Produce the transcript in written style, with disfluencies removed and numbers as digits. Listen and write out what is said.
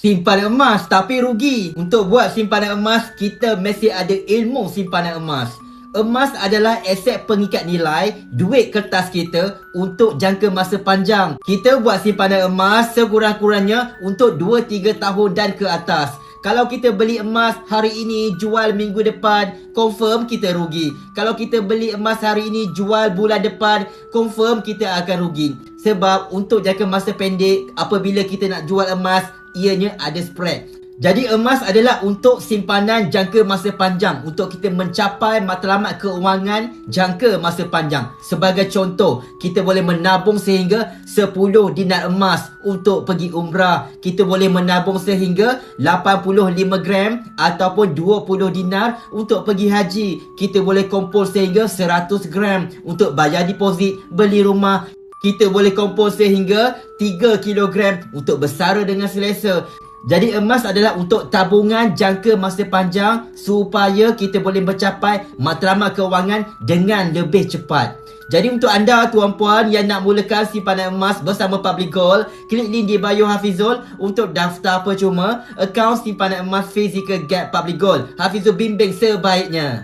simpanan emas tapi rugi. Untuk buat simpanan emas, kita mesti ada ilmu simpanan emas. Emas adalah aset pengikat nilai, duit kertas kita untuk jangka masa panjang. Kita buat simpanan emas sekurang-kurangnya untuk 2-3 tahun dan ke atas. Kalau kita beli emas hari ini, jual minggu depan, confirm kita rugi. Kalau kita beli emas hari ini, jual bulan depan, confirm kita akan rugi. Sebab untuk jangka masa pendek, apabila kita nak jual emas, ianya ada spread. Jadi emas adalah untuk simpanan jangka masa panjang, untuk kita mencapai matlamat keuangan jangka masa panjang. Sebagai contoh, kita boleh menabung sehingga 10 dinar emas untuk pergi umrah. Kita boleh menabung sehingga 85 gram ataupun 20 dinar untuk pergi haji. Kita boleh kumpul sehingga 100 gram untuk bayar deposit, beli rumah. Kita boleh kumpul sehingga 3 kilogram untuk bersara dengan selesa. Jadi emas adalah untuk tabungan jangka masa panjang supaya kita boleh mencapai matlamat keuangan dengan lebih cepat. Jadi untuk anda tuan-puan yang nak mulakan simpanan emas bersama Public Gold, klik link di bio Hafizul untuk daftar percuma akaun simpanan emas Physical Gap Public Gold. Hafizul bimbing sebaiknya.